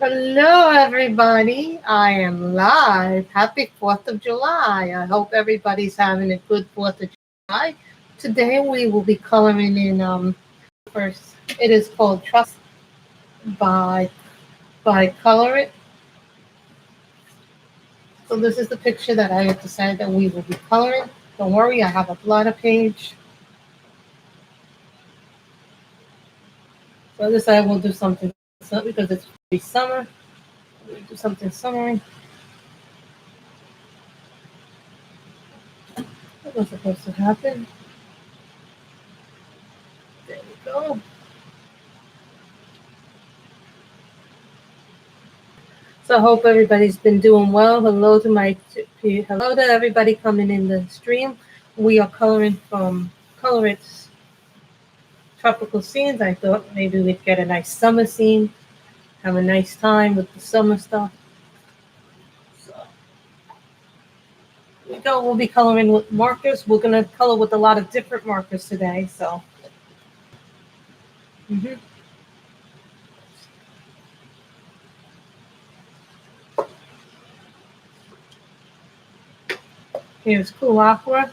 Hello, everybody. I am live. Happy 4th of July. I hope everybody's having a good 4th of July. Today we will be coloring in first. It is called Trust by Color It. So this is the picture that I have decided that we will be coloring. Don't worry, I have a blotter page. So I decided we'll do something because it's summer. We'll do something summery. What was supposed to happen? There we go. So I hope everybody's been doing well. Hello to everybody coming in the stream. We are coloring from Color It's Tropical Scenes. I thought maybe we'd get a nice summer scene, have a nice time with the summer stuff. So here we go. We'll be coloring with markers. We're gonna color with a lot of different markers today. So. Here's Cool Aqua.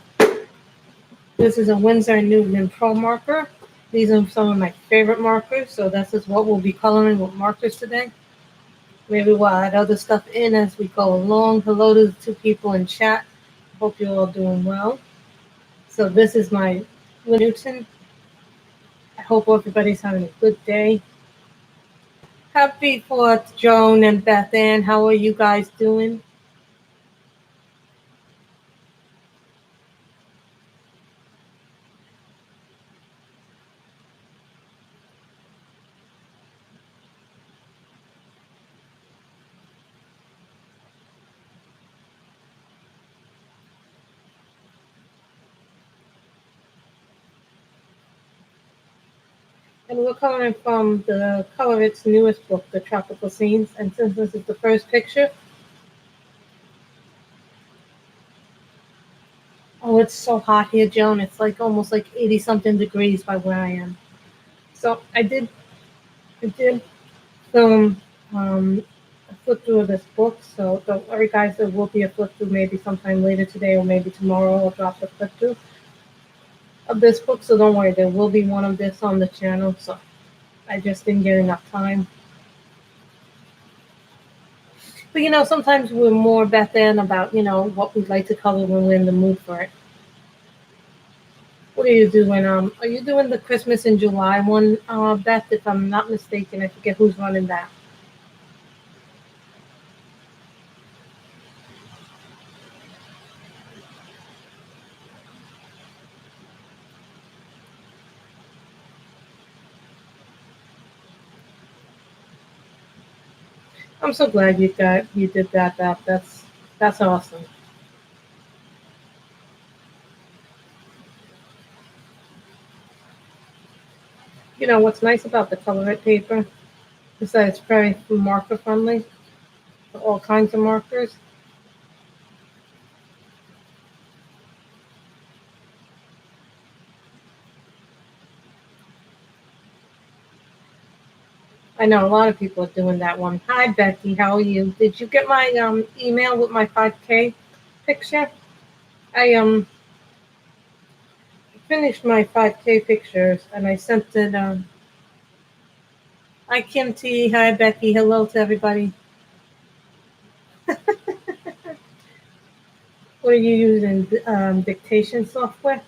This is a Winsor & Newton Pro marker. These are some of my favorite markers, so this is what we'll be coloring with markers today. Maybe we'll add other stuff in as we go along. Hello to the two people in chat. Hope you're all doing well. So this is my Newton. I hope everybody's having a good day. Happy 4th, Joan and Beth Ann. How are you guys doing? And we're coloring from the Color It's newest book, The Tropical Scenes. And since this is the first picture, oh, it's so hot here, Joan. It's like almost like 80-something degrees by where I am. So I did film a flip through of this book. So don't worry, guys. There will be a flip through maybe sometime later today or maybe tomorrow. I'll drop the flip through of this book. So don't worry, there will be one of this on the channel. So I just didn't get enough time. But sometimes we're more Beth Ann about what we'd like to color when we're in the mood for it. What are you doing? Are you doing the Christmas in July one, Beth? If I'm not mistaken, I forget who's running that. I'm so glad you did that, Beth. That's awesome. What's nice about the Color It paper is that it's very marker friendly for all kinds of markers. I know a lot of people are doing that one. Hi, Becky. How are you? Did you get my email with my 5K picture? I finished my 5K pictures and I sent it. Hi, Kim T. Hi, Becky. Hello to everybody. What are you using? Dictation software?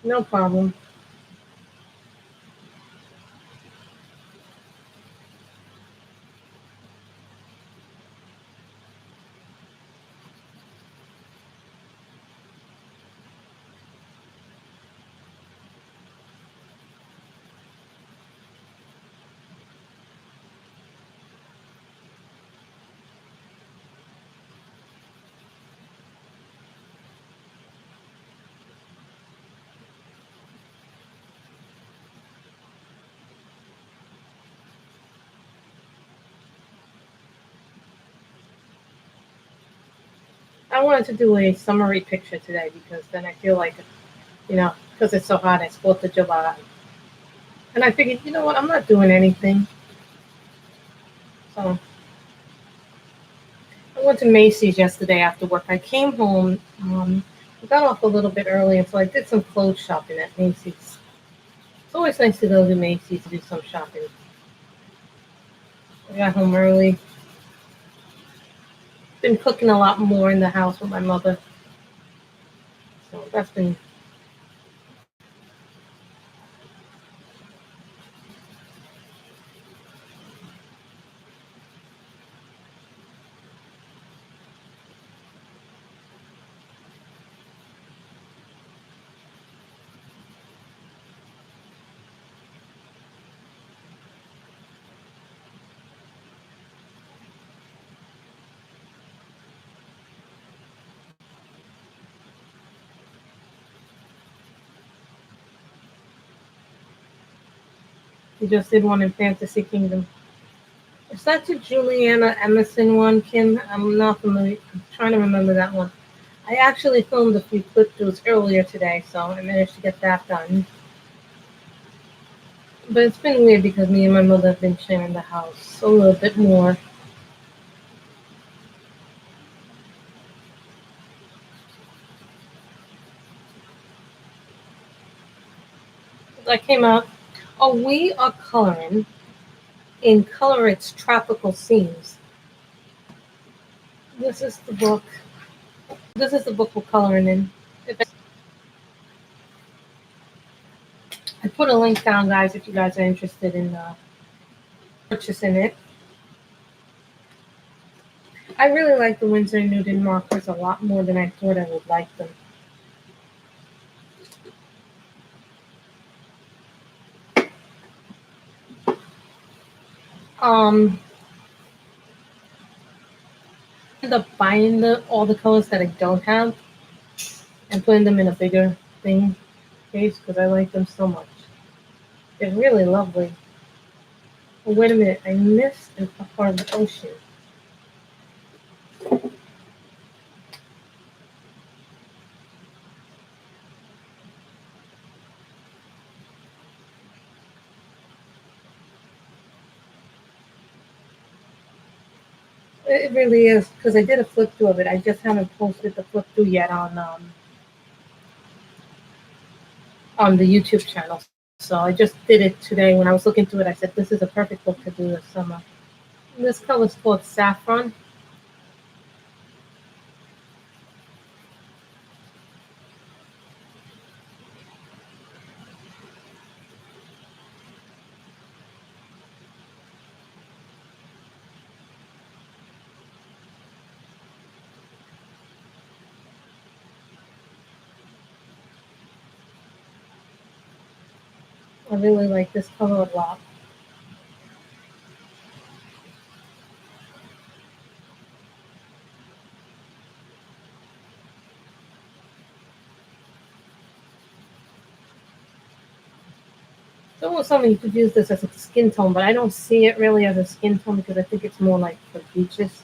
No problem. I wanted to do a summary picture today because then I feel like, because it's so hot, it's 4th of July. And I figured, you know what, I'm not doing anything. So I went to Macy's yesterday after work. I came home, I got off a little bit early, and so I did some clothes shopping at Macy's. It's always nice to go to Macy's to do some shopping. I got home early. Been cooking a lot more in the house with my mother. So that's been. We just did one in Fantasy Kingdom. Is that the Juliana Emerson one, Kim? I'm not familiar. I'm trying to remember that one. I actually filmed a few clip throughs earlier today, so I managed to get that done. But it's been weird because me and my mother have been sharing the house a little bit more. I came out. Oh, we are coloring in Color It's Tropical Scenes. This is the book. This is the book we're coloring in. I put a link down, guys, if you guys are interested in purchasing it. I really like the Winsor Newton markers a lot more than I thought I would like them. Um, I end up buying all the colors that I don't have and putting them in a bigger thing case because I like them so much. They're really lovely. Oh, wait a minute, I missed a part of the ocean. It really is because I did a flip through of it. I just haven't posted the flip through yet on the YouTube channel. So I just did it today. When I was looking through it, I said this is a perfect book to do this summer. And this color is called Saffron. I really like this color a lot. It's almost something you could use this as a skin tone, but I don't see it really as a skin tone because I think it's more like for beaches.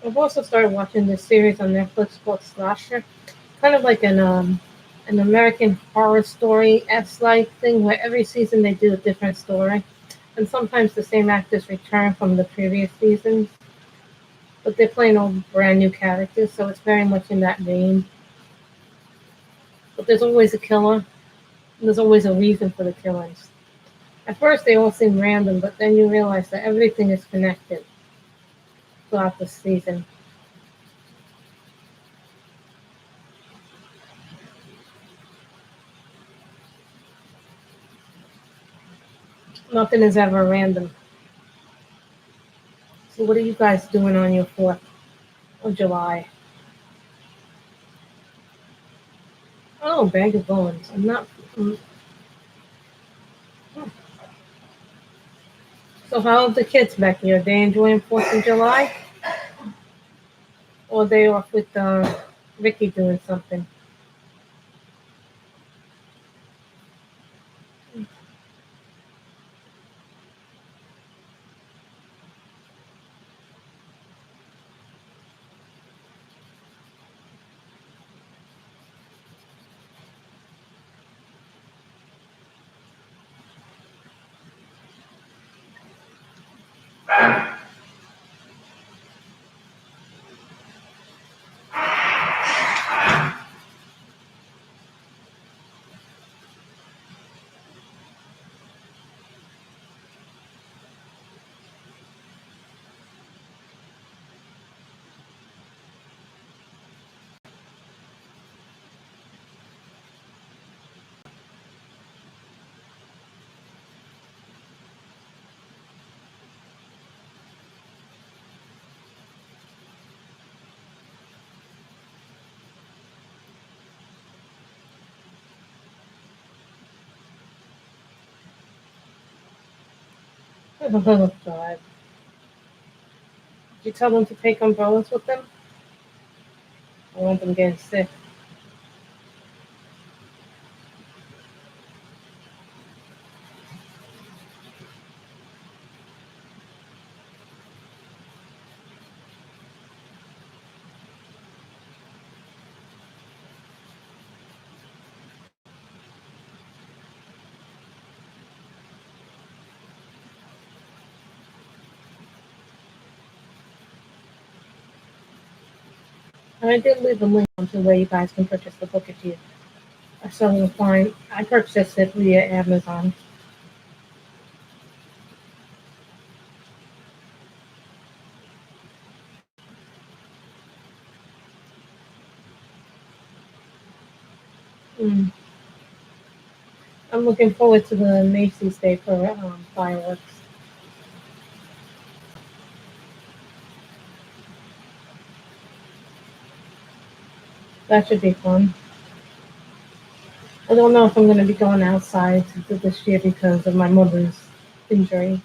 I've also started watching this series on Netflix called Slasher, kind of like an American Horror Story s like thing where every season they do a different story, and sometimes the same actors return from the previous seasons, but they're playing all brand new characters, so it's very much in that vein. But there's always a killer, and there's always a reason for the killings. At first, they all seem random, but then you realize that everything is connected throughout the season. Nothing is ever random. So, what are you guys doing on your 4th of July? Oh, bag of bones. I'm not. mm, So, how are the kids back here? Are they enjoying 4th of July? Or are they off with Ricky doing something? Oh, God. Did you tell them to take umbrellas with them? I want them getting sick. And I did leave a link to where you guys can purchase the book if you are so inclined. I purchased it via Amazon. Mm. I'm looking forward to the Macy's Day for fireworks. That should be fun. I don't know if I'm going to be going outside this year because of my mother's injury.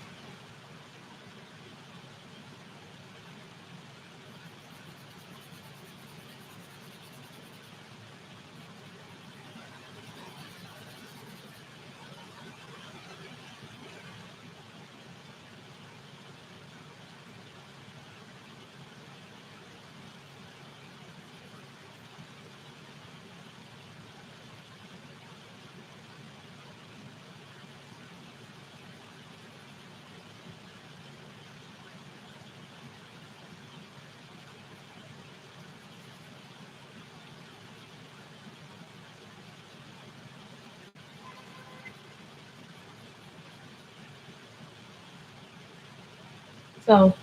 So,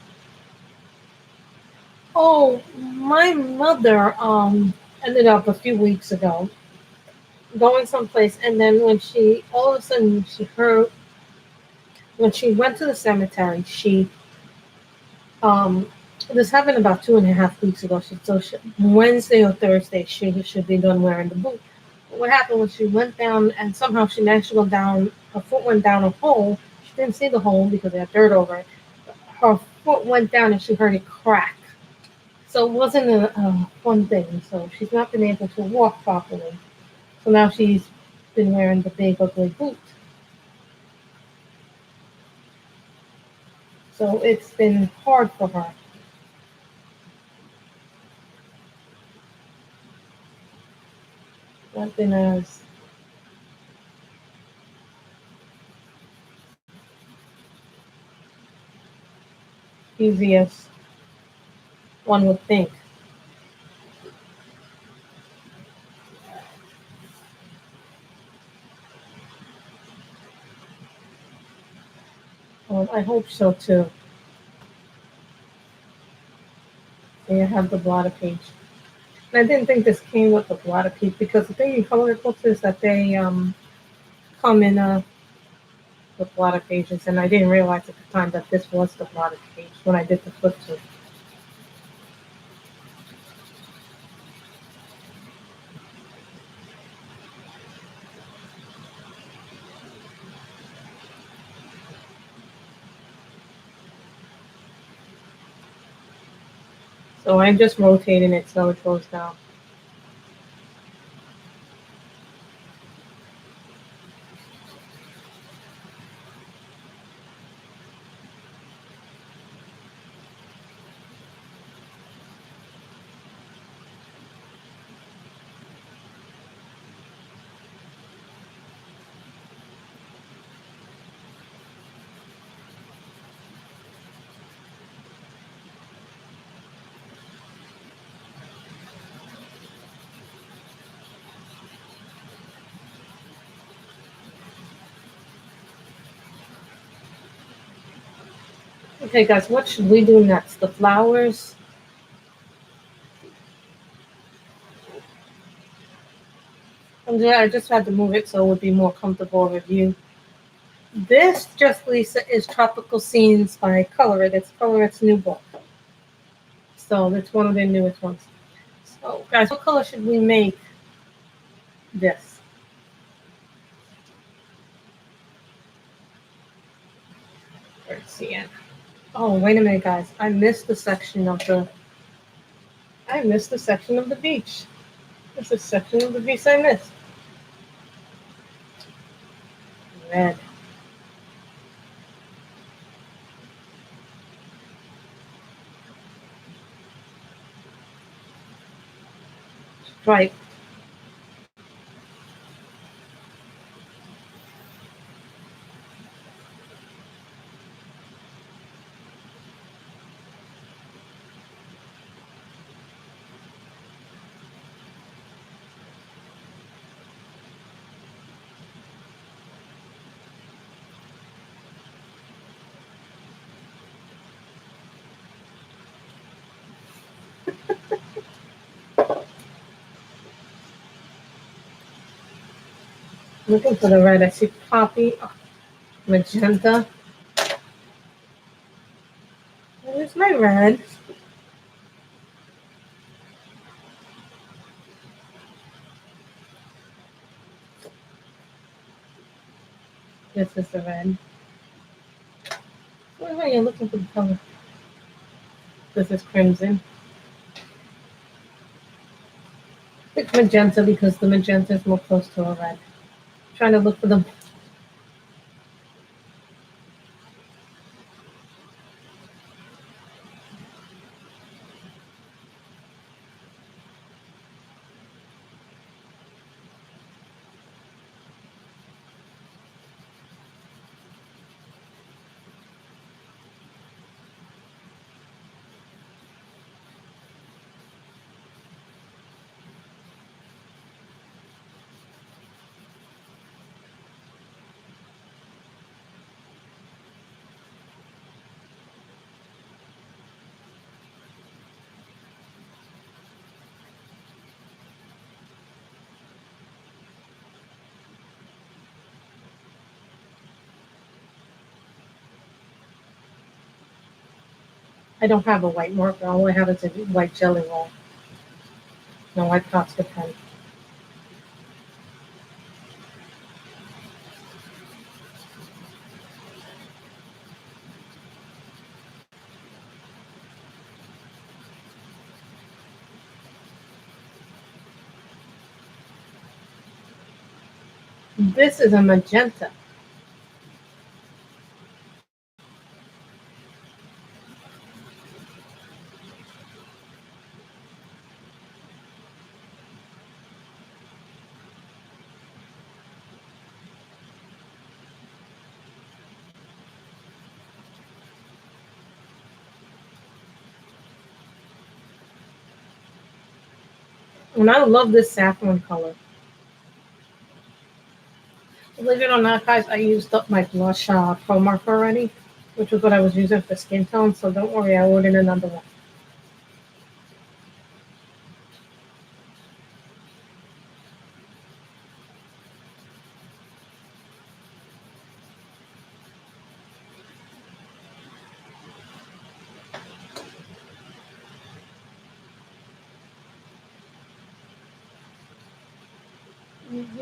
oh, my mother ended up a few weeks ago going someplace, and then when she all of a sudden she heard when she went to the cemetery, she um this happened about 2.5 weeks ago. Wednesday or Thursday she should be done wearing the boot. But what happened was she went down and somehow she managed to go down. Her foot went down a hole. She didn't see the hole because they had dirt over it. Her foot went down and she heard it crack. So it wasn't a fun thing. So she's not been able to walk properly. So now she's been wearing the big ugly boot. So it's been hard for her. Not been as easy as one would think. I hope so too. They have the blotter page. And I didn't think this came with the blotter page because the thing in colored books is that they come in with blotter pages, and I didn't realize at the time that this was the blotter page when I did the flip to. So I'm just rotating it so it goes down. Okay, guys, what should we do next? The flowers? I just had to move it so it would be more comfortable review. This, just Lisa, is Tropical Scenes by Colorit. It's Colorit's new book. So it's one of their newest ones. So, guys, what color should we make this? Let's see it. Oh, wait a minute, guys. I missed the section of the beach. There's a section of the beach I missed. Red. Stripe. Looking for the red. I see poppy, magenta. Where's my red? This is the red. Where are you looking for the color? This is crimson. Pick magenta because the magenta is more close to a red. Trying to look for them. I don't have a white marker. All I have is a white jelly roll. No white Posca pen. This is a magenta. And I love this saffron color. Believe it or not, guys, I used up my blush pro marker already, which was what I was using for skin tone. So don't worry, I ordered another one.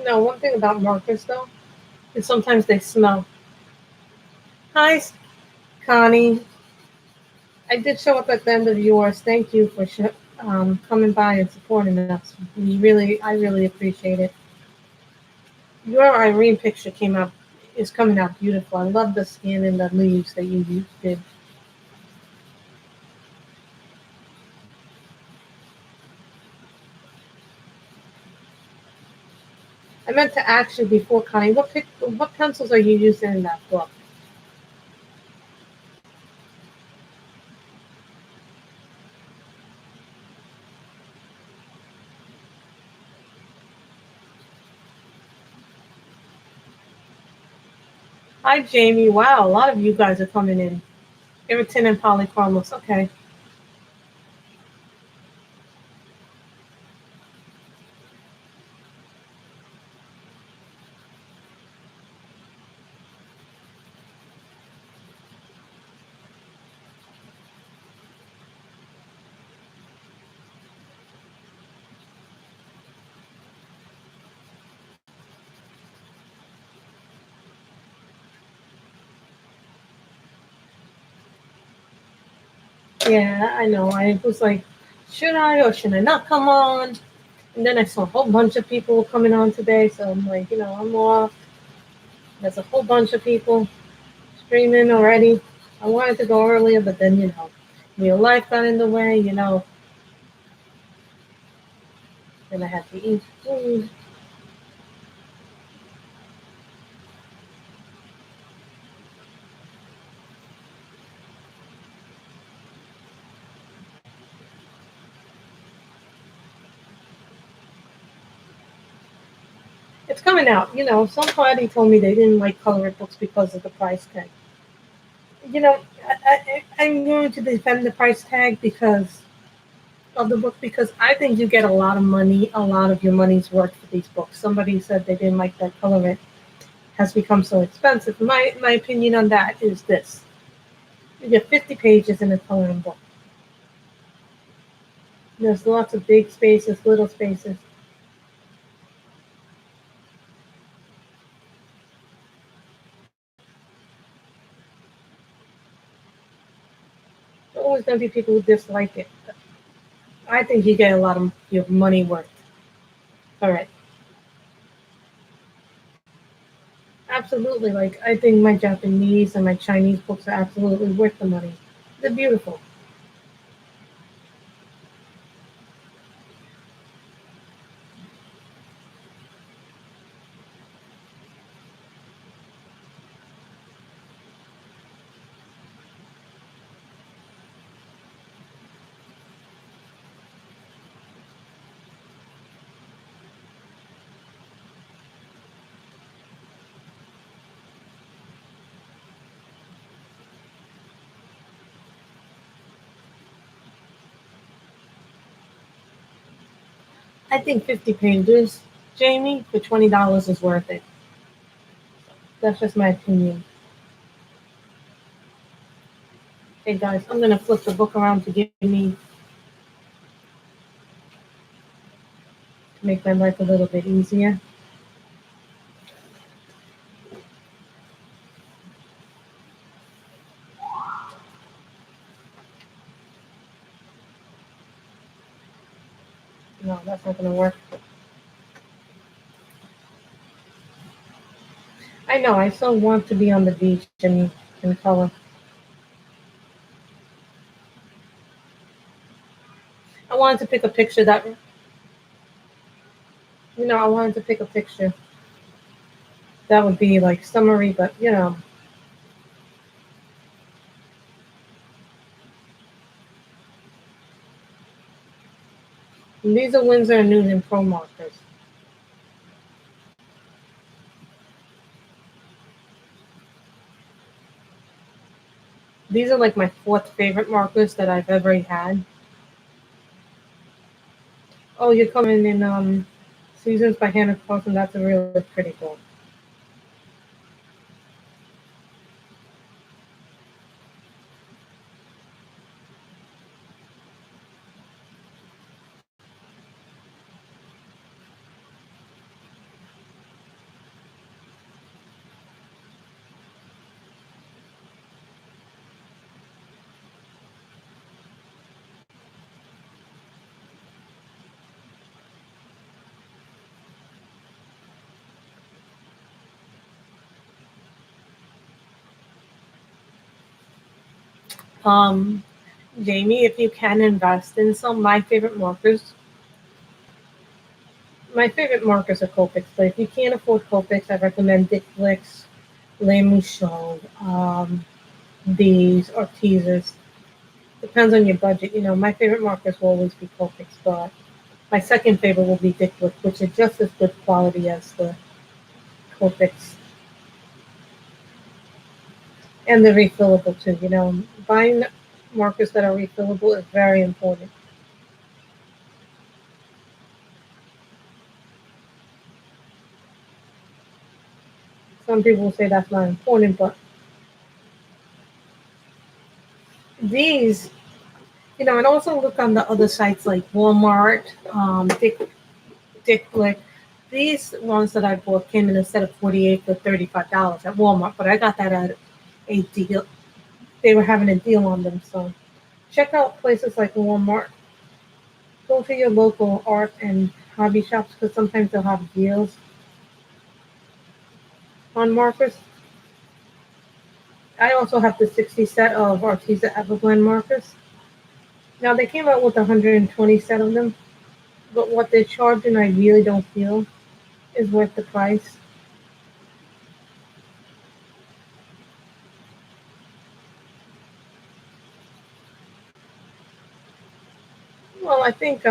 No, one thing about markers though is sometimes they smell. Hi, Connie. I did show up at the end of yours. Thank you for coming by and supporting us. I really appreciate it. Your Irene picture is coming out beautiful. I love the skin and the leaves that you did. I meant to ask you before, Connie, what pencils are you using in that book? Hi, Jamie. Wow, a lot of you guys are coming in. Irritant and polychromos. Okay. Yeah, I know. I was like, should I or should I not come on? And then I saw a whole bunch of people coming on today, so I'm like, I'm off. There's a whole bunch of people streaming already. I wanted to go earlier, but then real life got in the way, and I had to eat food. It's coming out. Somebody told me they didn't like coloring books because of the price tag. I'm going to defend the price tag because of the book because I think you get a lot of money, a lot of your money's worth for these books. Somebody said they didn't like that colorant has become so expensive. My opinion on that is this: you get 50 pages in a coloring book. There's lots of big spaces, little spaces. There's always going to be people who dislike it. I think you get a lot of your money worth. All right. Absolutely. Like, I think my Japanese and my Chinese books are absolutely worth the money. They're beautiful. I think 50 pages, Jamie, for $20 is worth it. That's just my opinion. Hey guys, I'm going to flip the book around to make my life a little bit easier. No, that's not going to work. I know, I still want to be on the beach in color. I wanted to pick a picture I wanted to pick a picture that would be like summery, but these are Winsor and Newton Pro markers. These are like my fourth favorite markers that I've ever had. Oh, you're coming in Seasons by Hannah Carlson. That's a really pretty book. Um, Jamie, if you can invest in some, my favorite markers are Copics, but if you can't afford Copics, I recommend Dick Flicks, Les Michel, these, or teasers. Depends on your budget. My favorite markers will always be Copics, but my second favorite will be Dick Flicks, which are just as good quality as the Copics. And they're refillable too. You know, buying markers that are refillable is very important. Some people say that's not important, but these, you know, and also look on the other sites like Walmart, Dick Blick. These ones that I bought came in a set of 48 for $35 at Walmart, but I got that at a deal. They were having a deal on them, so check out places like Walmart. Go to your local art and hobby shops because sometimes they'll have deals on markers. I also have the 60 set of Arteza Everblend markers. Now they came out with 120 set of them, but what they're charging I really don't feel is worth the price. Well, I think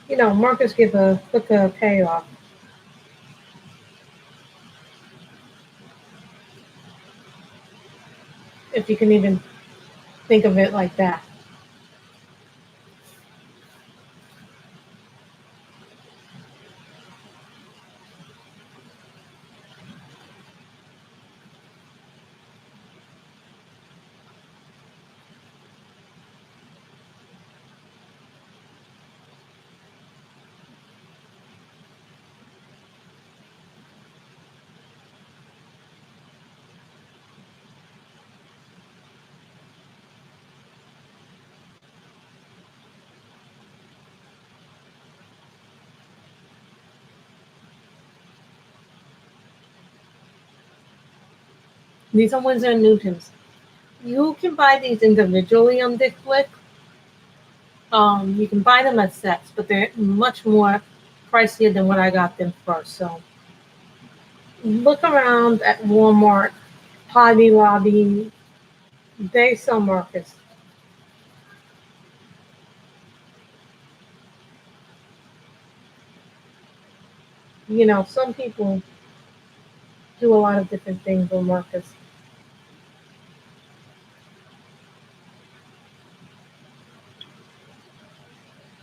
you know, markers give a quicker payoff if you can even think of it like that. These are Winsor and Newtons. You can buy these individually on Dick Blick. You can buy them as sets, but they're much more pricier than what I got them for. So look around at Walmart, Hobby Lobby. They sell markers. You know, some people do a lot of different things with markers.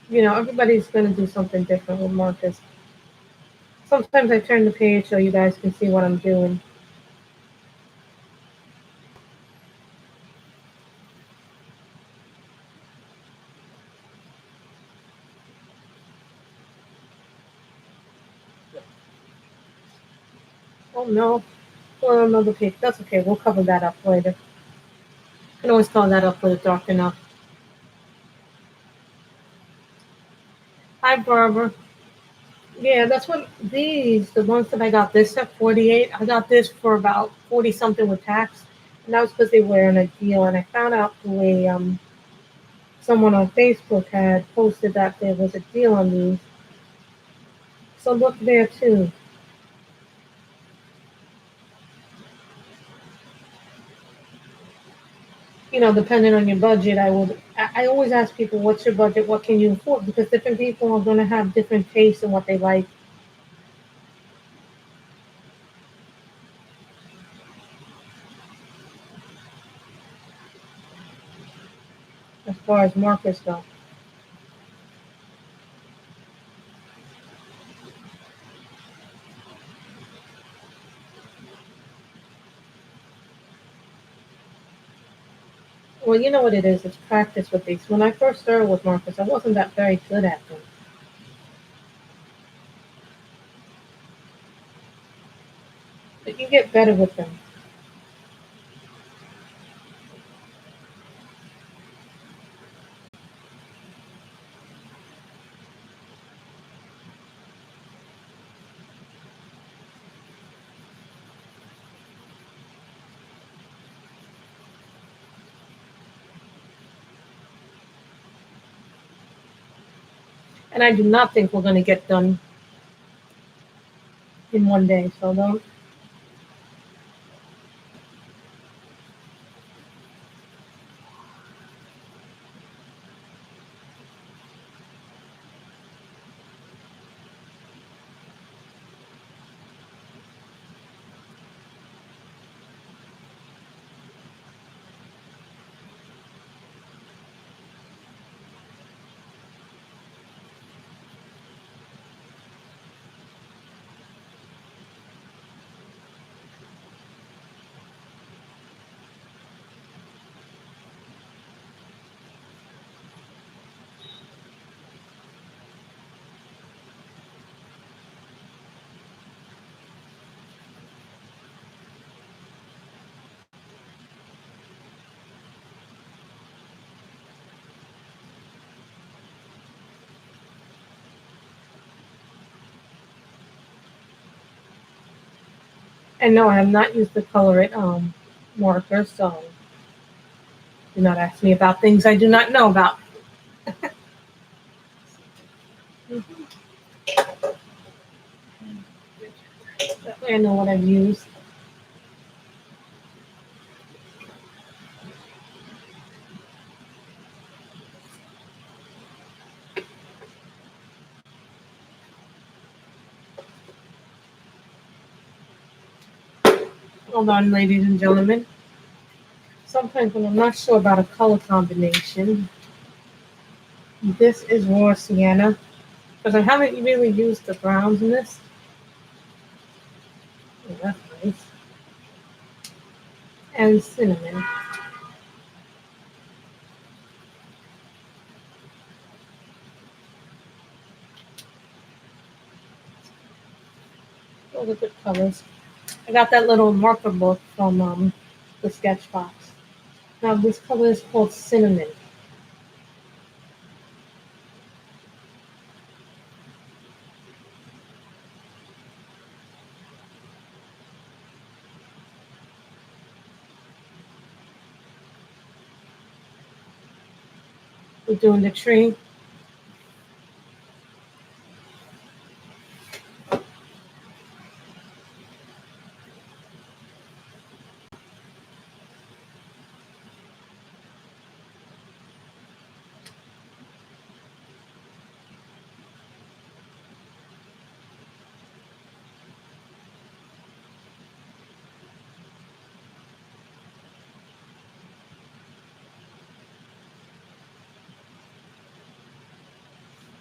You know, everybody's going to do something different with markers. Sometimes I turn the page so you guys can see what I'm doing. Oh no, well, another page. That's okay. We'll cover that up later. Can always cover that up when it's dark enough. Hi, Barbara. Yeah, that's what these, the ones that I got this at 48, I got this for about 40 something with tax. And that was because they were in a deal. And I found out through someone on Facebook had posted that there was a deal on these. So look there too. You know, depending on your budget, I always ask people, what's your budget? What can you afford? Because different people are going to have different tastes in what they like as far as markers go. Well, you know what it is. It's practice with these. When I first started with markers, I wasn't that very good at them. But you get better with them. And I do not think we're going to get done in one day. So don't. And no, I have not used the color it marker, so do not ask me about things I do not know about. Mhm. That way I know what I've used. Hold on, ladies and gentlemen. Sometimes when I'm not sure about a color combination, this is raw sienna. Because I haven't really used the browns in this. Oh, that's nice. And cinnamon. Those are good colors. I got that little marker book from the sketch box. Now this color is called cinnamon. We're doing the tree.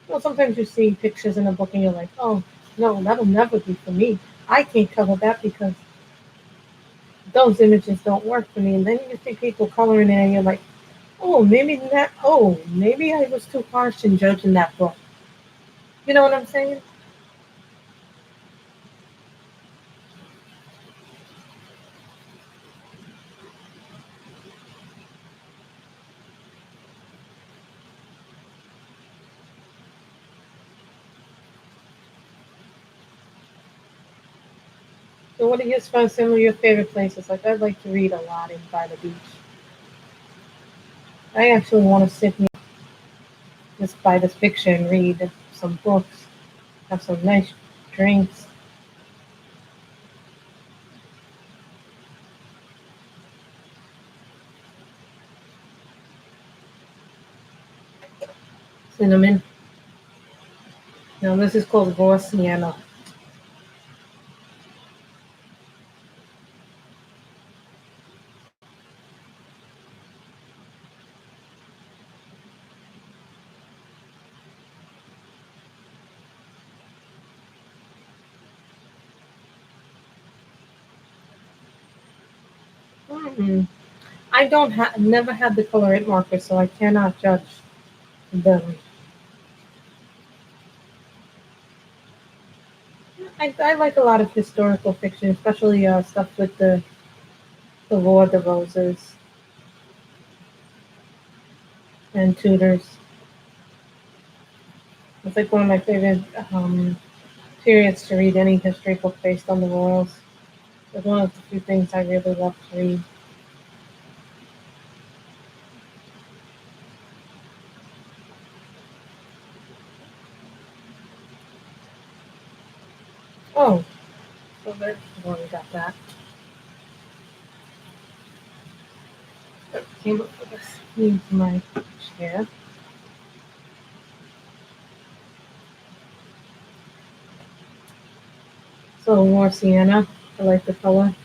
Well, sometimes you see pictures in a book and you're like, oh, no, that'll never be for me. I can't color that because those images don't work for me. And then you see people coloring it and you're like, maybe I was too harsh in judging that book. You know what I'm saying? So what are your some of your favorite places? Like I'd like to read a lot in by the beach. I actually want to sit just by this picture and read some books, have some nice drinks. Cinnamon. Now this is called raw sienna. Mm. I don't have never had the color it marker, so I cannot judge them. I like a lot of historical fiction, especially stuff with the Lord of the Roses and Tudors. It's like one of my favorite periods to read any history book based on the royals. It's one of the few things I really love to read. Oh, so there, I've already got that. That came up with this into my chair. So more sienna. I like the color.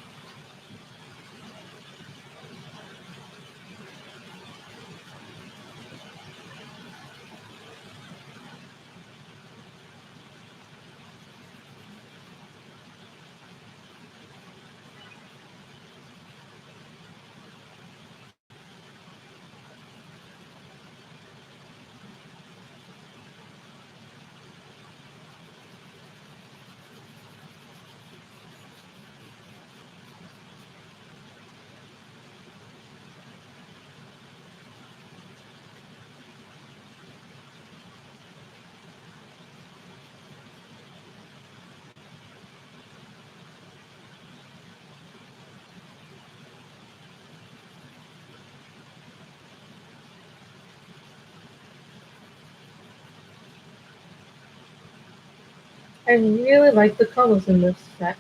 I really like the colors in this set.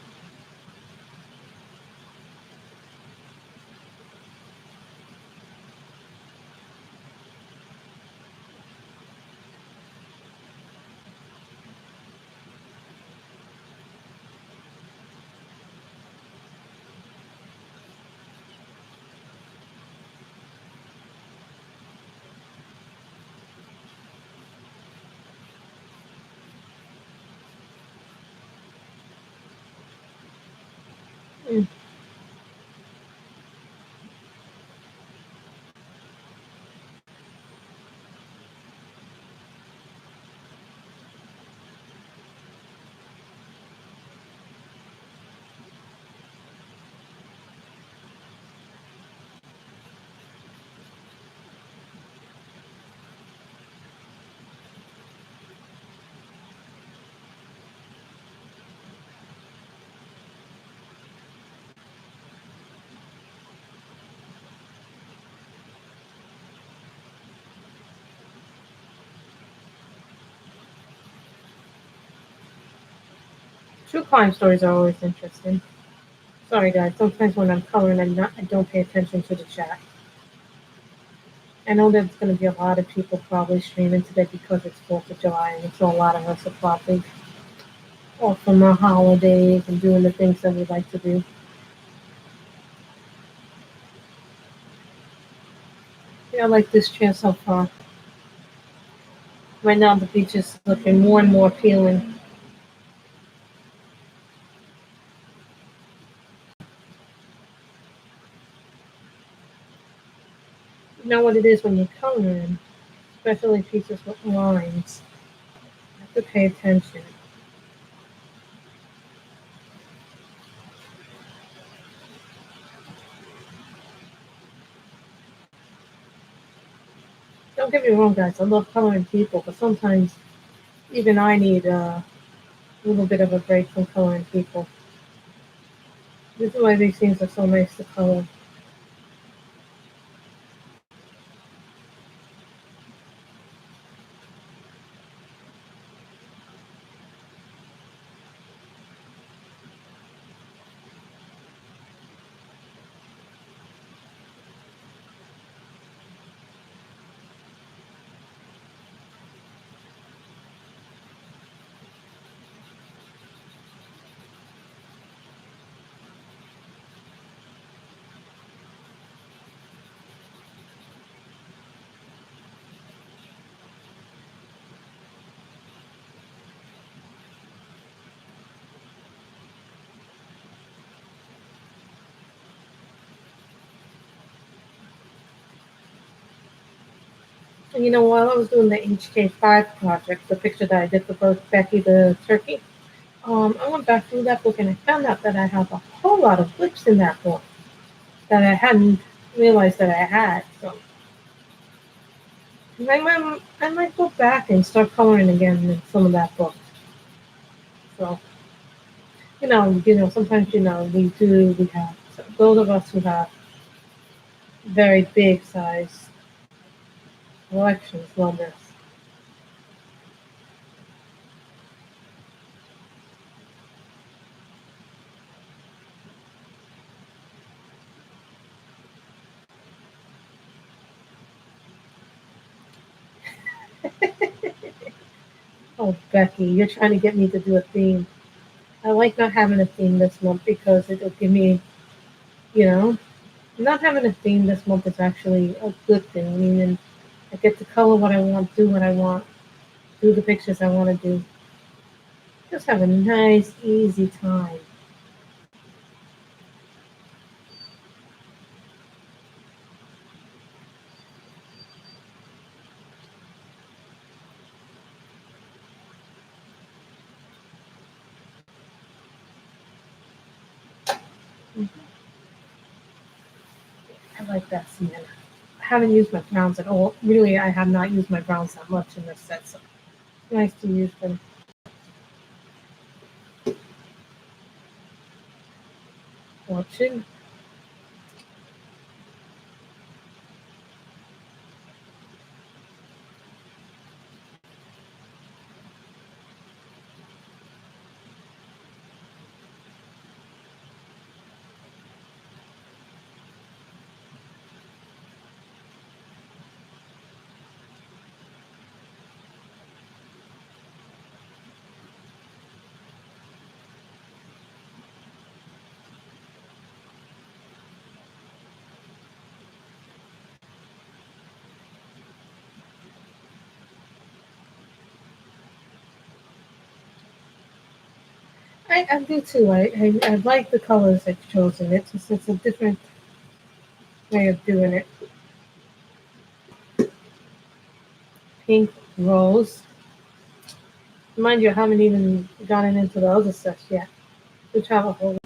Mm. True crime stories are always interesting. Sorry guys, sometimes when I'm coloring, I don't pay attention to the chat. I know there's going to be a lot of people probably streaming today because it's 4th of July, and so a lot of us are probably off from our holidays and doing the things that we like to do. Yeah, I like this chair so far. Right now the beach is looking more and more appealing. You know what it is when you're coloring, especially pieces with lines. You have to pay attention. Don't get me wrong, guys. I love coloring people, but sometimes even I need a little bit of a break from coloring people. This is why these things are so nice to color. And you know, while I was doing the HK5 project, the picture that I did for both Becky the turkey, I went back through that book and I found out that I have a whole lot of blips in that book that I hadn't realized that I had. So I might go back and start coloring again in some of that book. So sometimes we have so those of us who have very big size collections love this. Oh, Becky, you're trying to get me to do a theme. I like not having a theme this month because it'll give me, you know, not having a theme this month is actually a good thing. Meaning, I get to color what I want, do what I want, do the pictures I want to do. Just have a nice, easy time. I like that sienna. I haven't used my browns at all. Really, I have not used my browns that much in this set, so nice to use them. Watching. I do too. I like the colors they've chosen. It's a different way of doing it. Pink, rose. Mind you, I haven't even gotten into the other stuff yet. Which have a whole.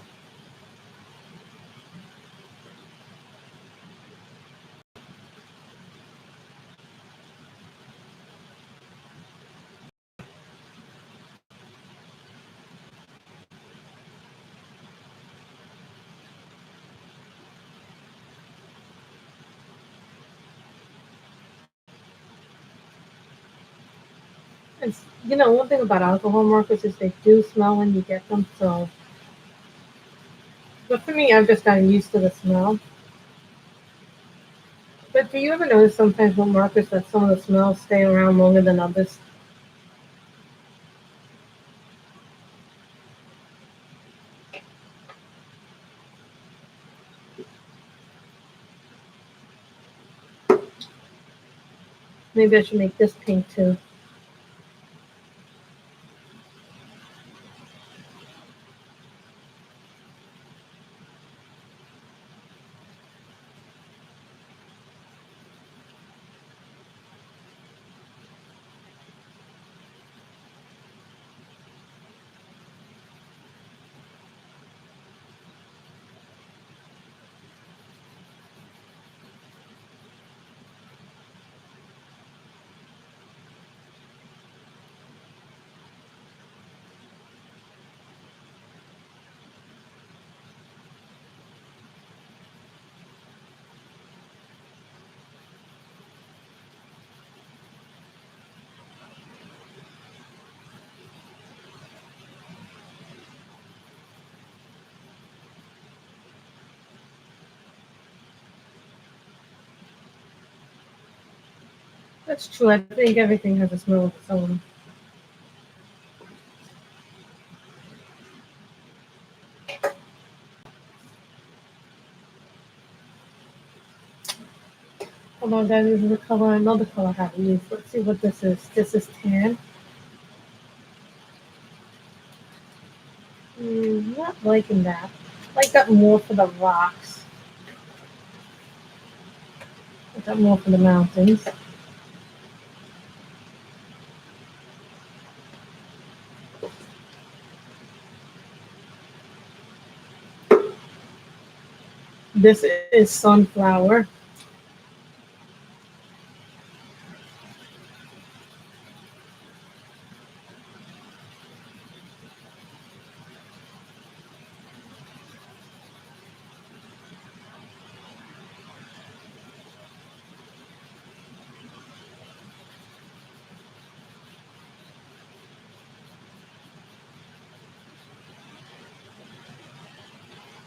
It's, one thing about alcohol markers is they do smell when you get them. So, but for me, I've just gotten used to the smell. But do you ever notice sometimes with markers that some of the smells stay around longer than others? Maybe I should make this pink too. That's true. I think everything has a smell of its own. Although that is the color, another color I haven't used. Let's see what this is. This is tan. Not liking that. Like that more for the rocks. Like that more for the mountains. This is sunflower.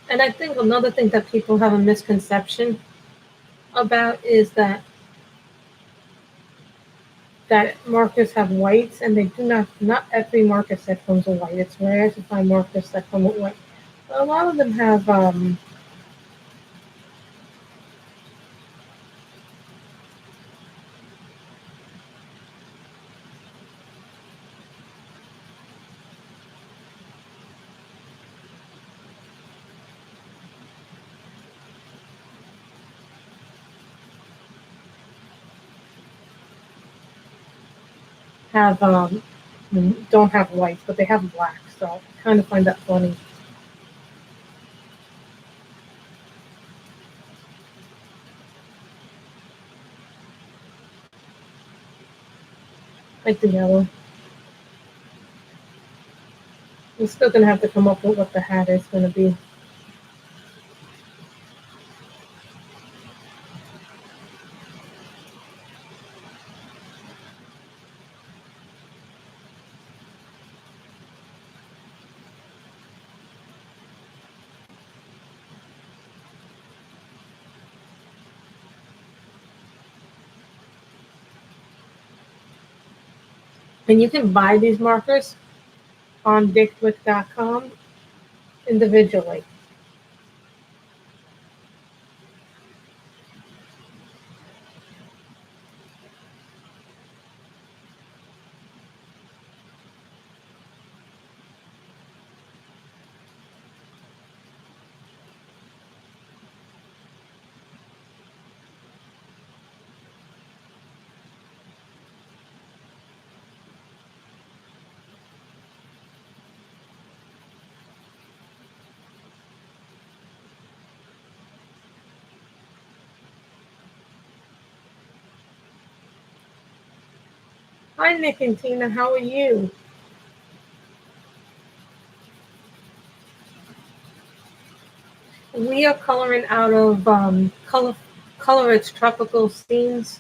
And I think another thing that people have a misconception about is that markers have whites, and they do not. Not every marker set comes with white. It's rare to find markers that come with white. A lot of them have don't have whites, but they have black. So I kind of find that funny. Like the yellow. I'm still gonna have to come up with what the hat is gonna be. And you can buy these markers on dickwick.com individually. Hi, Nick and Tina. How are you? We are coloring out of Color It's Tropical Scenes,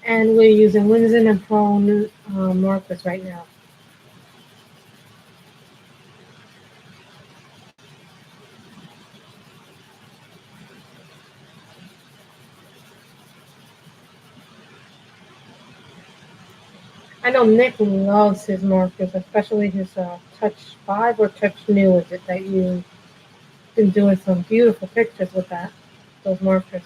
and we're using Winsor and Pearl markers right now. I know Nick loves his markers, especially his Touch 5 or Touch New, is it, that you've been doing some beautiful pictures with those markers.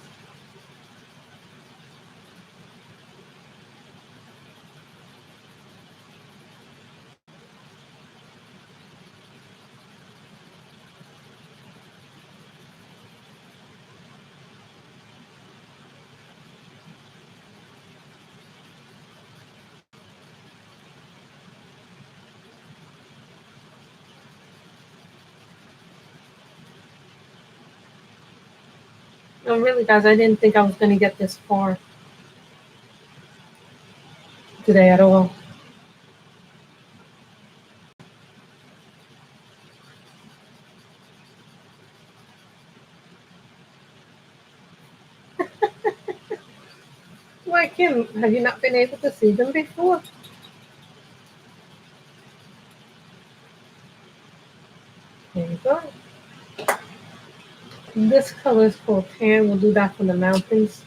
No, really, guys, I didn't think I was going to get this far today at all. Why, Kim, have you not been able to see them before? There you go. This color is called tan. We'll do that for the mountains.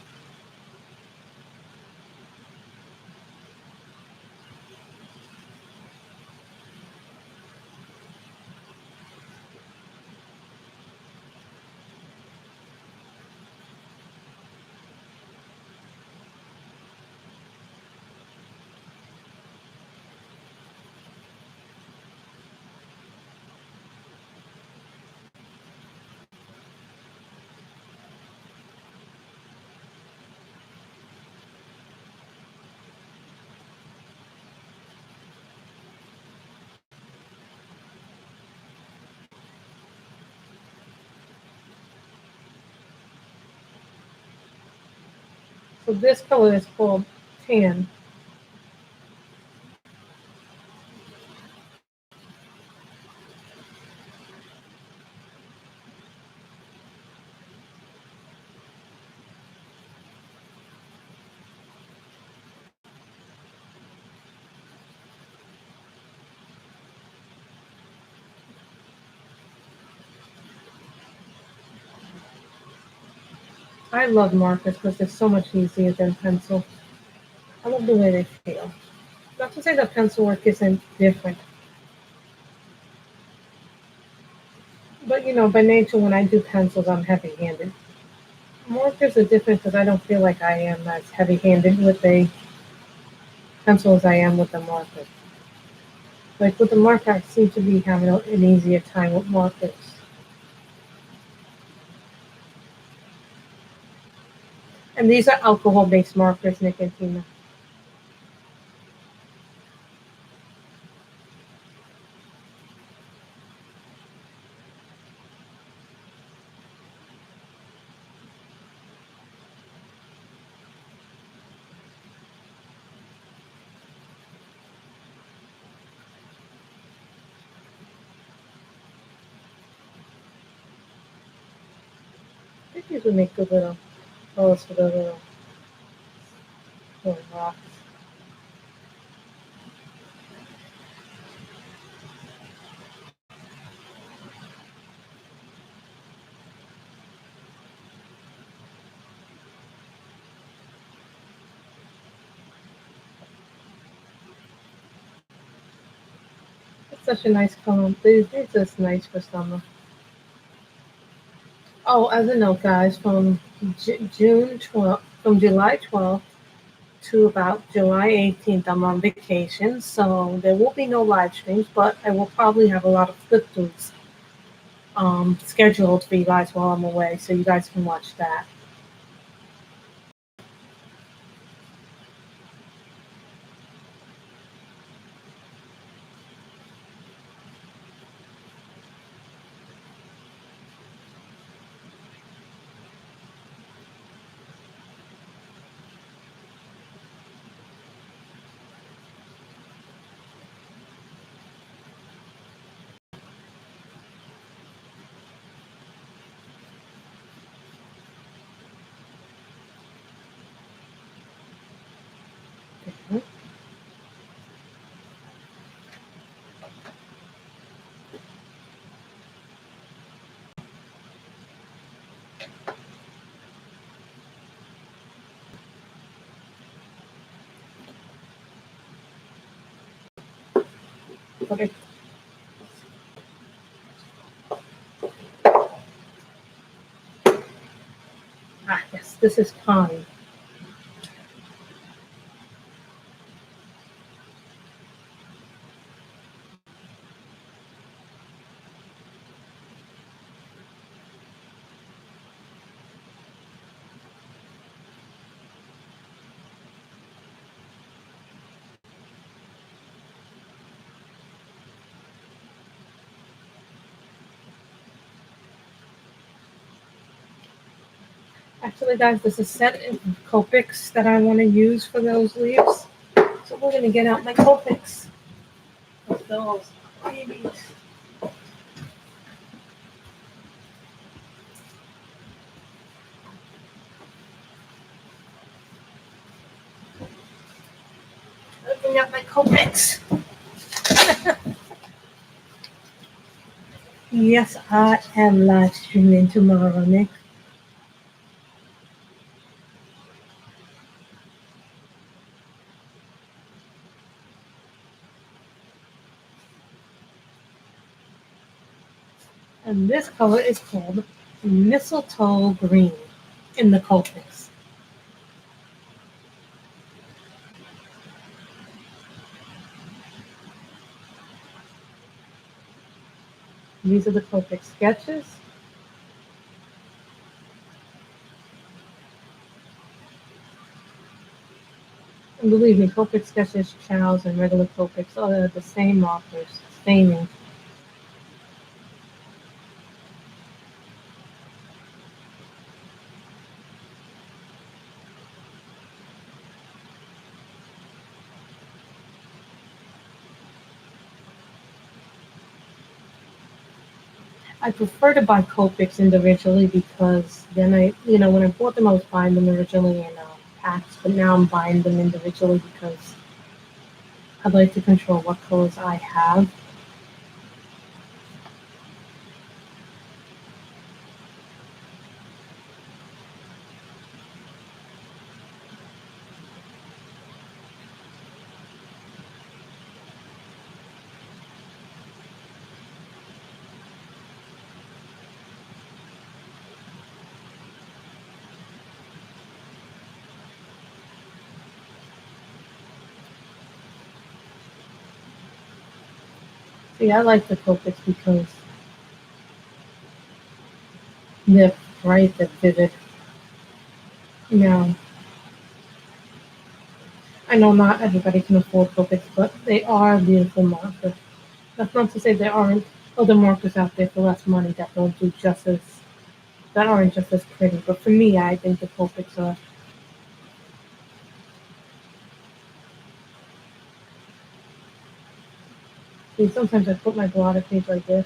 So this color is called tan. I love markers because they're so much easier than pencil. I love the way they feel. Not to say that pencil work isn't different, but by nature, when I do pencils, I'm heavy-handed. Markers are different because I don't feel like I am as heavy-handed with a pencil as I am with a marker. Like with the marker, I seem to be having an easier time with markers. And these are alcohol-based markers, Nick and Tina. I think these would make good little colors for the little rocks. It's such a nice color. They're just nice for summer. Oh, as a note, guys, from June 12th, from July 12th to about July 18th, I'm on vacation, so there will be no live streams, but I will probably have a lot of flip throughs scheduled for you guys while I'm away, so you guys can watch that. put it. Ah, yes, this is pine. Actually, guys, this is set of Copics that I want to use for those leaves. So we're going to get out my Copics. Those babies. Opening up my Copics. Yes, I am live streaming tomorrow, Nick. And this color is called Mistletoe Green in the Copics. These are the Copic sketches. And believe me, Copic sketches, Chows, and regular Copics are the same markers, same ink. I prefer to buy Copics individually because then when I bought them, I was buying them originally in packs, but now I'm buying them individually because I'd like to control what colors I have. See, I like the Copics because they're bright, they're vivid. Now, I know not everybody can afford Copics, but they are beautiful markers. That's not to say there aren't other markers out there for less money that don't do just as that aren't just as pretty. But for me, I think the Copics are. See, sometimes I put my blotter page like this.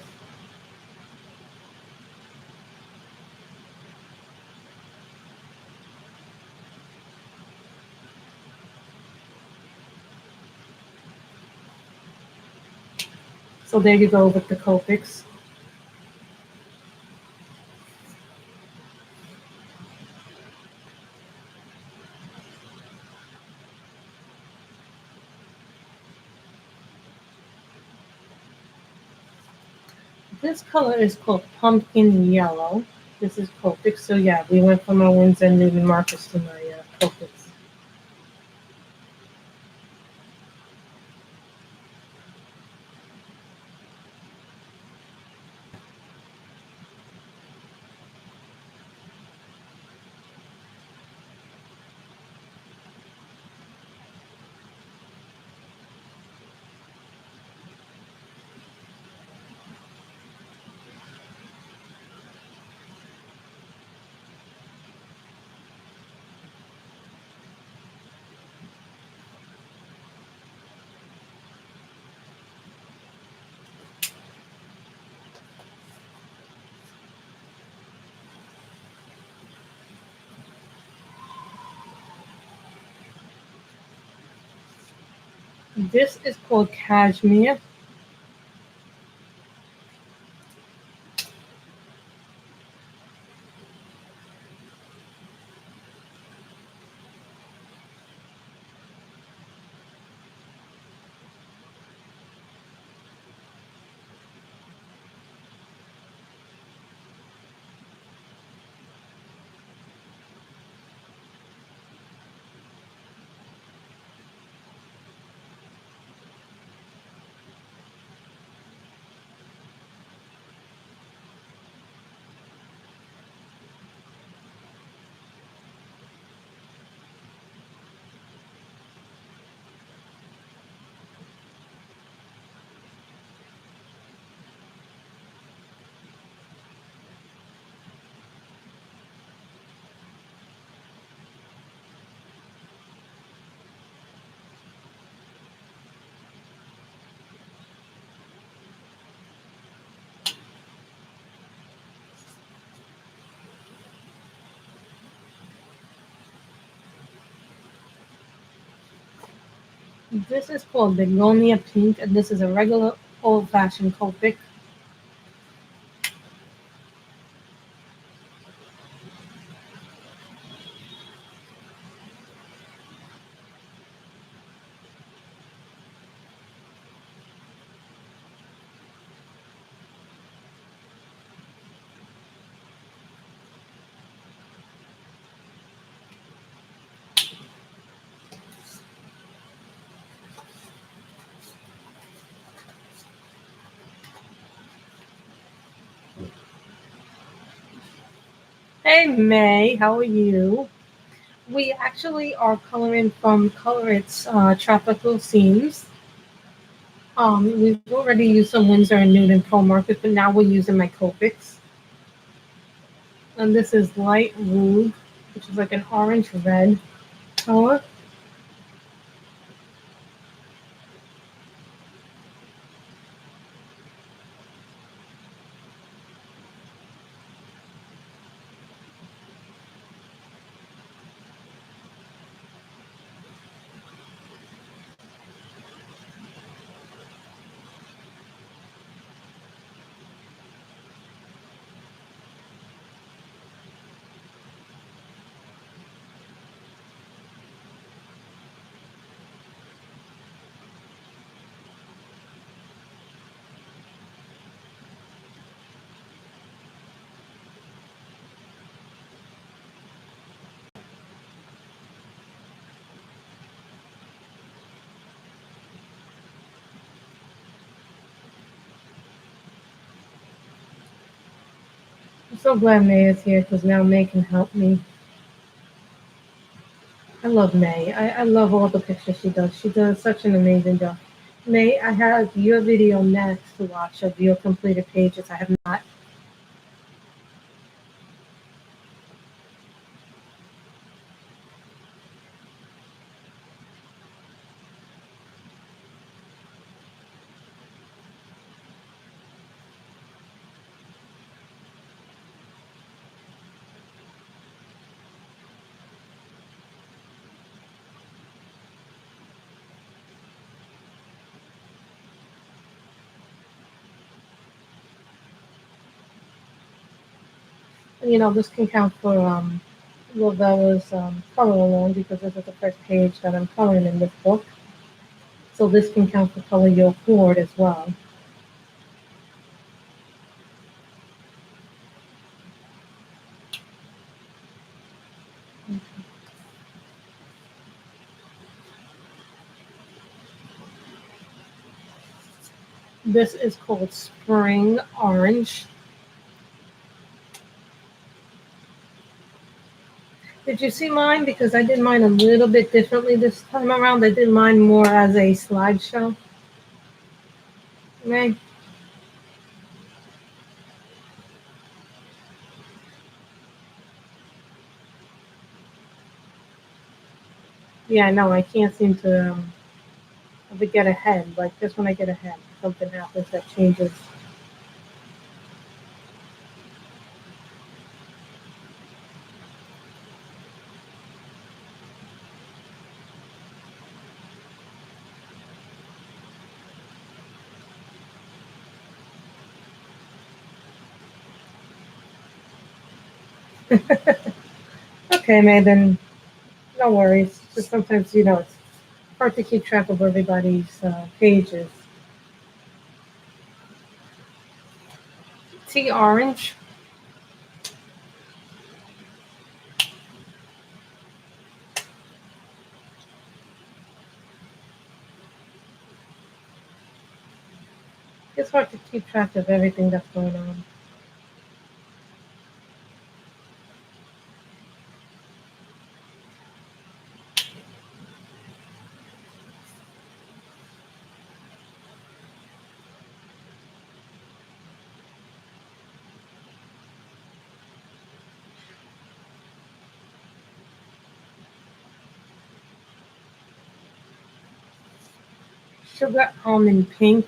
So there you go with the Copics. This color is called Pumpkin Yellow. This is Copics. So yeah, we went from my Winsor and Newman markers to my Copics. This is called Cashmere. This is called Begonia Pink, and this is a regular old-fashioned Copic. Hey May, how are you? We actually are coloring from Color It's Tropical Seams. We've already used some Winsor and Newton Pro markers, but now we're using my Copics. And this is Light Rouge, which is like an orange red color. I'm so glad May is here because now May can help me. I love May. I love all the pictures she does. She does such an amazing job. May, I have your video next to watch of your completed pages. I have not. You know, this can count for Lovella's color along because this is the first page that I'm coloring in this book. So this can count for color your cord as well. This is called Spring Orange. Did you see mine? Because I did mine a little bit differently this time around. I did mine more as a slideshow. May? Yeah, no, I can't seem to get ahead. Like just when I get ahead, something happens that changes. Okay, May, then no worries. Just sometimes, you know, it's hard to keep track of everybody's pages. Tea orange. It's hard to keep track of everything that's going on. Sugar almond pink.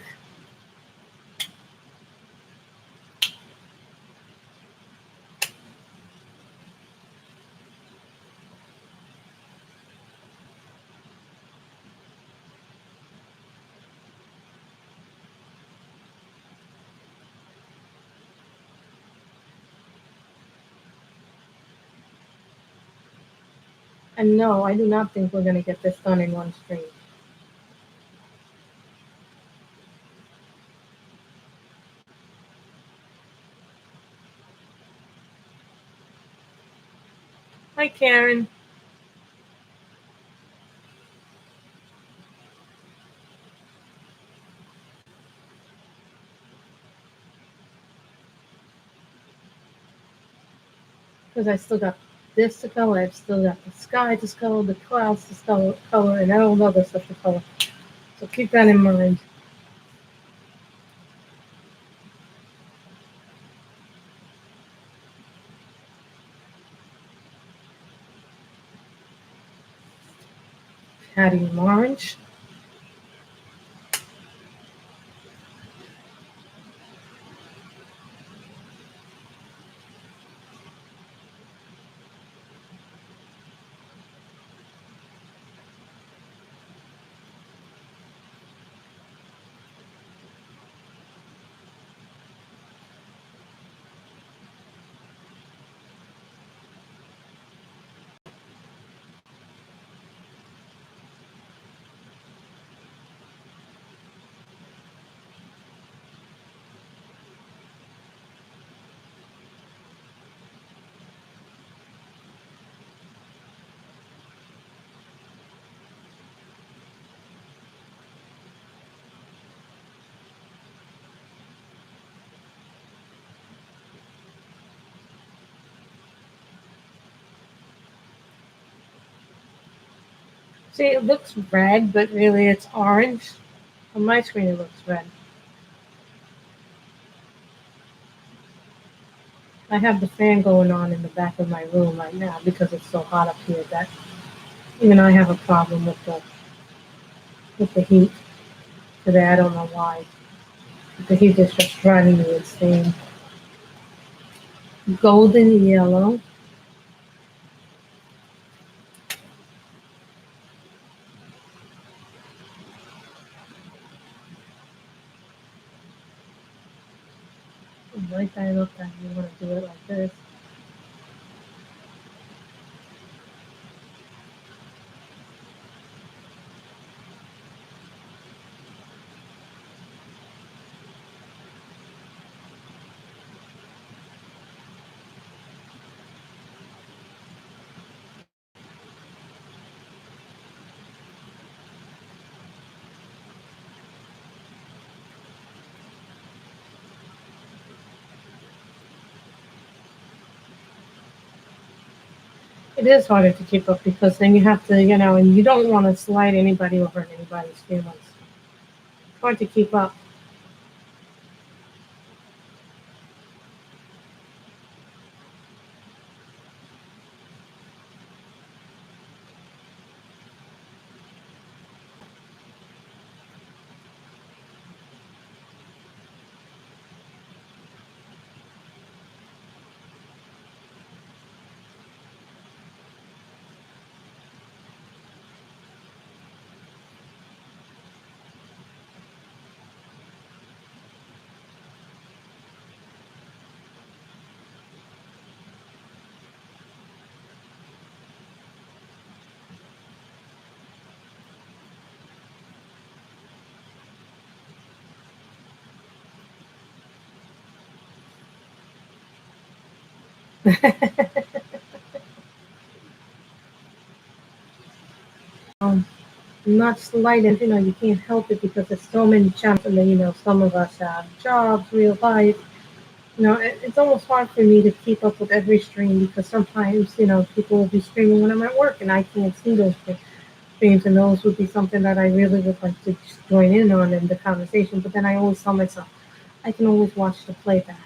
And no, I do not think we're going to get this done in one stream. Hi, Karen. Because I still got this to color, I've still got the sky to color, the clouds to color, and all the other stuff to color. So keep that in mind. Adding orange. See, it looks red, but really it's orange. On my screen, it looks red. I have the fan going on in the back of my room right now because it's so hot up here that even I have a problem with the heat today. I don't know why. The heat is just driving me insane. Golden yellow. Right side up, and you want to do it like this. It is harder to keep up because then you have to, and you don't want to slide anybody over in anybody's feelings. It's hard to keep up. um, Not slighted, you can't help it because there's so many channels, and then some of us have jobs, real life. It's almost hard for me to keep up with every stream because sometimes people will be streaming when I'm at work, and I can't see those streams, and those would be something that I really would like to just join in on in the conversation. But then I always tell myself I can always watch the playback.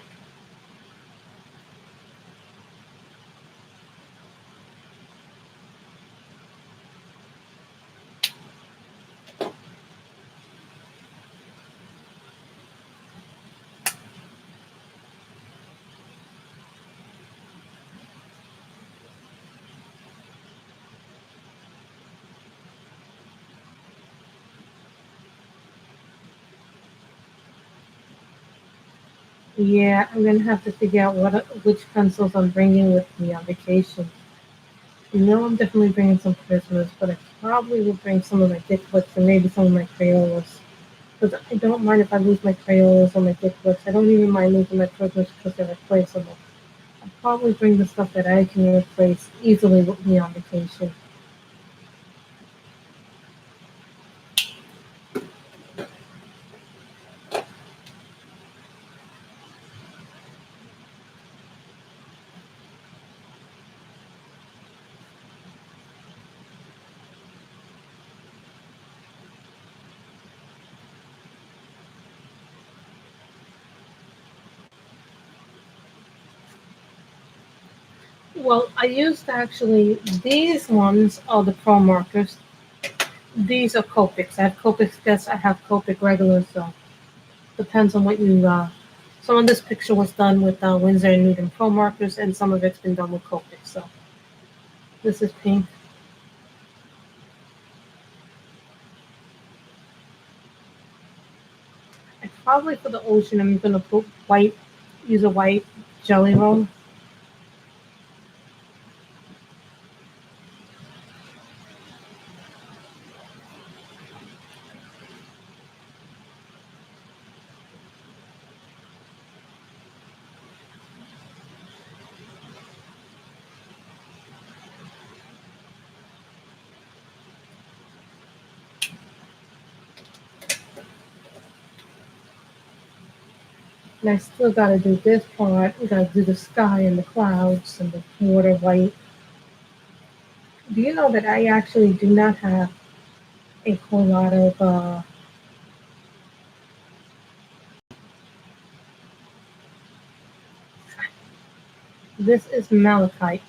Yeah, I'm gonna have to figure out which pencils I'm bringing with me on vacation. You know, I'm definitely bringing some Christmas, but I probably will bring some of my gift books and maybe some of my Crayolas. Because I don't mind if I lose my Crayolas or my gift books. I don't even mind losing my Christmas because they're replaceable. I'll probably bring the stuff that I can replace easily with me on vacation. Well, I used actually, these ones are the Pro markers. These are Copics. I have Copics guess I have Copic regular, so depends on what you, some of this picture was done with Winsor and Newton Pro markers, and some of it's been done with Copic. So this is pink. And probably for the ocean, I'm gonna put white, use a white jelly roll. And I still gotta do this part. We gotta do the sky and the clouds and the water white. Do you know that I actually do not have a whole lot of, this is malachite.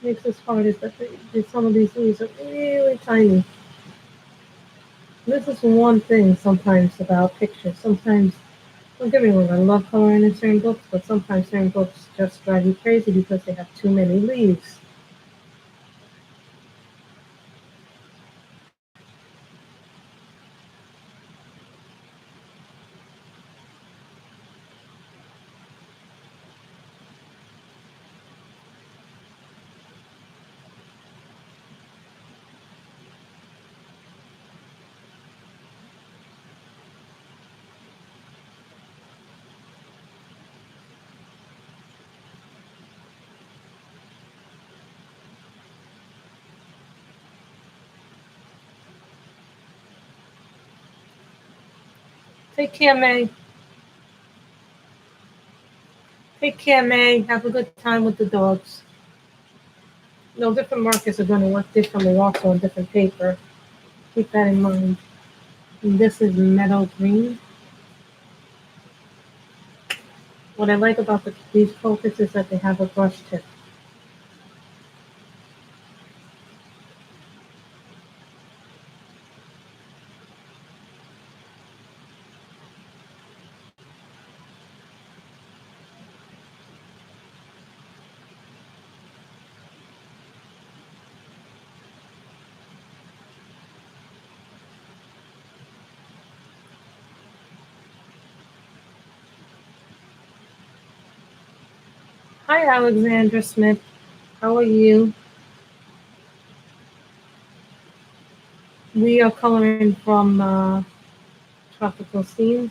Makes this hard is that some of these leaves are really tiny. This is one thing sometimes about pictures. Sometimes, don't get me wrong, I love coloring in certain books, but sometimes certain books just drive you crazy because they have too many leaves. Take care, May. Take care, May. Have a good time with the dogs. No, different markers are going to work differently also on different paper. Keep that in mind. And this is meadow green. What I like about these focus is that they have a brush tip. Hi, Alexandra Smith. How are you? We are coloring from Tropical Scenes.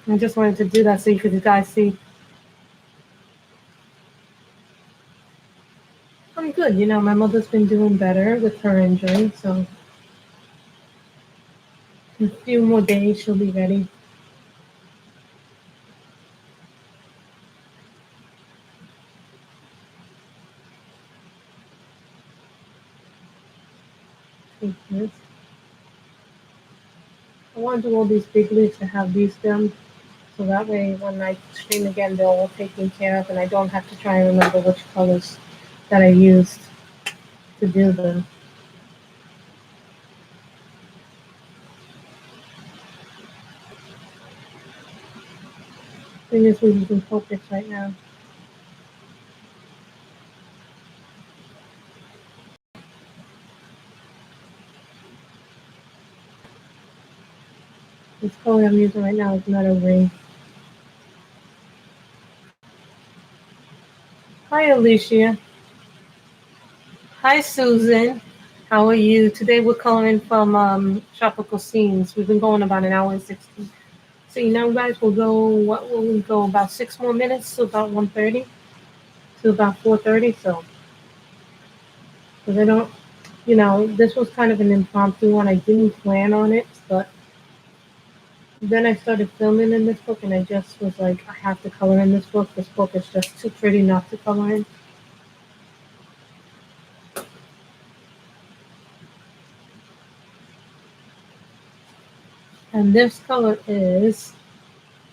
I just wanted to do that so you could guys see. I'm good. You know, my mother's been doing better with her injury, so in a few more days she'll be ready. Take this. I want to do all these big leaves to have these done, so that way when I stream again, they're all taken care of, and I don't have to try and remember which colors that I used to do them. Thing is, we're using focus right now. This color I'm using right now is Meadow Green. Hi, Alicia. Hi, Susan. How are you? Today we're coloring from Tropical Scenes. We've been going about an hour and 16. So you know, guys, we'll go. What will we go? About 6 more minutes to about 1:30 to about 4:30. So, because I don't, you know, this was kind of an impromptu one. I didn't plan on it, but then I started filming in this book, and I just was like, I have to color in this book. This book is just too pretty not to color in. And this color is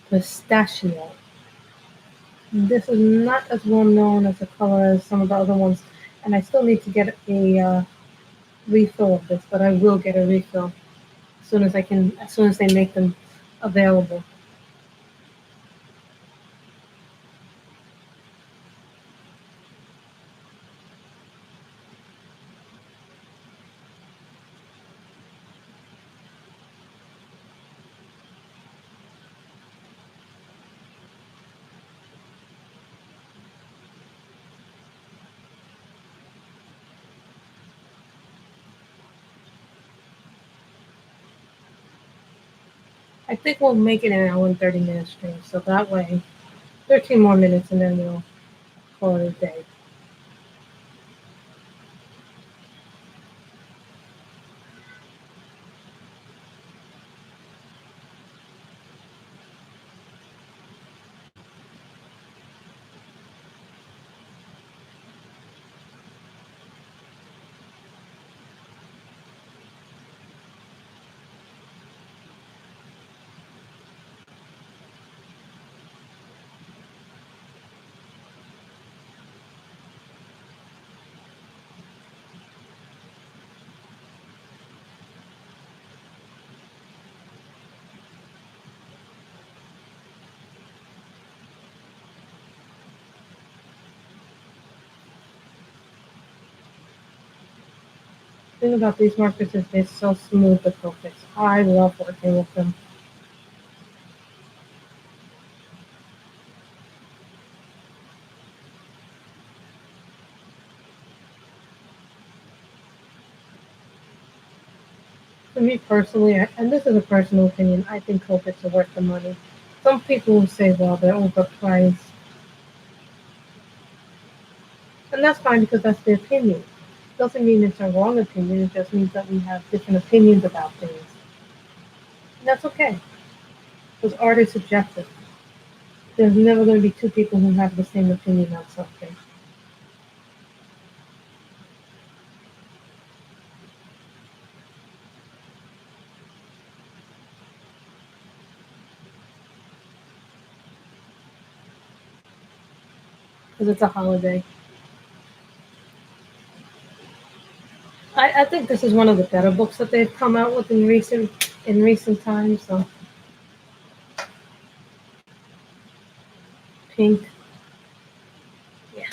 pistachio. This is not as well known as a color as some of the other ones, and I still need to get a refill of this, but I will get a refill as soon as I can, as soon as they make them available. I think we'll make it an hour and 30 minute stream, so that way, 13 more minutes, and then we'll call it a day. The thing about these markers is they're so smooth to focus. I love working with them. For me personally, and this is a personal opinion, I think Copics are worth the money. Some people will say, well, they're overpriced. And that's fine because that's their opinion. Doesn't mean it's a wrong opinion, it just means that we have different opinions about things. And that's okay, because art is subjective. There's never going to be two people who have the same opinion on something. Because it's a holiday. I think this is one of the better books that they've come out with in recent times. So pink, yeah.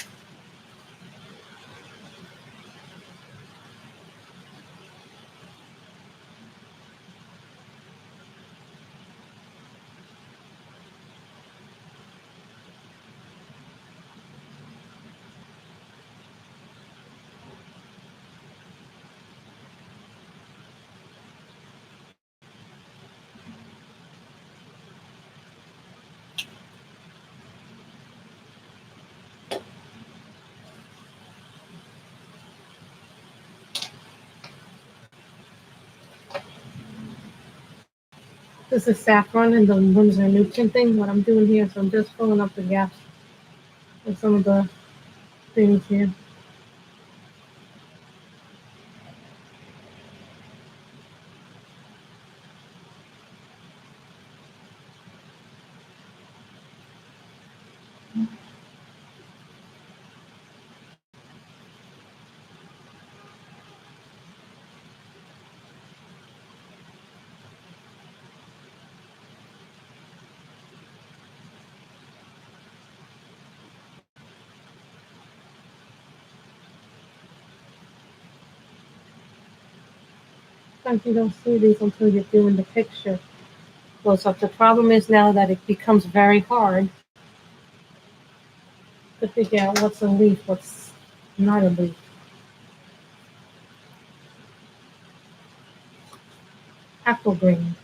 This is saffron and the Windsor Newton thing. What I'm doing here, so I'm just filling up the gaps with some of the things here. Sometimes you don't see these until you're doing the picture close up. The problem is now that it becomes very hard to figure out what's a leaf, what's not a leaf. Apple green.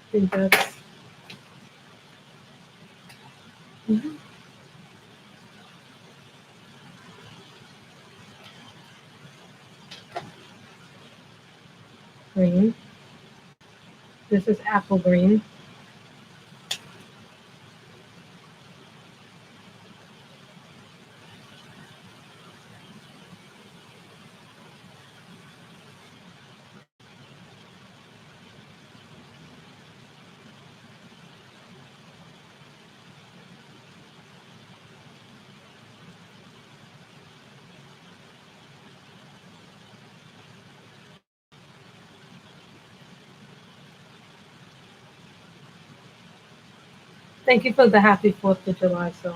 I think that's mhm, green. This is apple green. Thank you for the happy 4th of July. So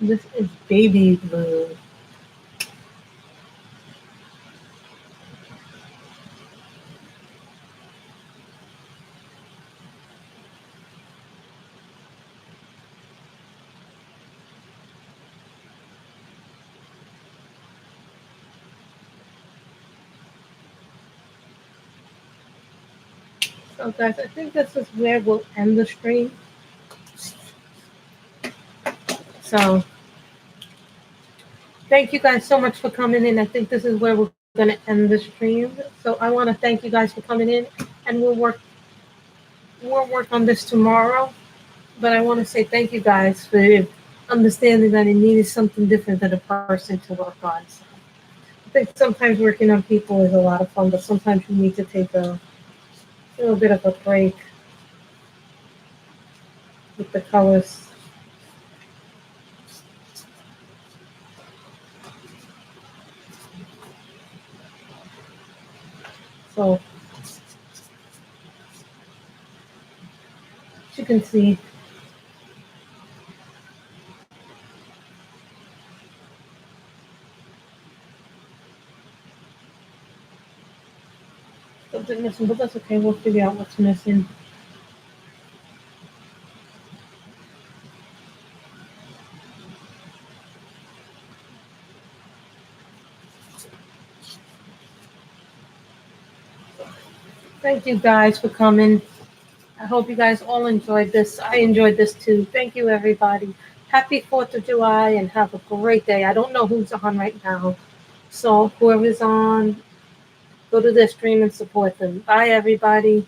this is baby blue. So guys, I think this is where we'll end the stream. So thank you guys so much for coming in. I think this is where we're going to end the stream. So I want to thank you guys for coming in, and we'll work on this tomorrow. But I want to say thank you guys for understanding that it needed something different than a person to work on. So I think sometimes working on people is a lot of fun, but sometimes you need to take a little bit of a break with the colors. So as you can see, something missing, but that's okay. We'll figure out what's missing. Thank you guys for coming. I hope you guys all enjoyed this. I enjoyed this too. Thank you, everybody. Happy 4th of July and have a great day. I don't know who's on right now. So, whoever's on, go to their stream and support them. Bye, everybody.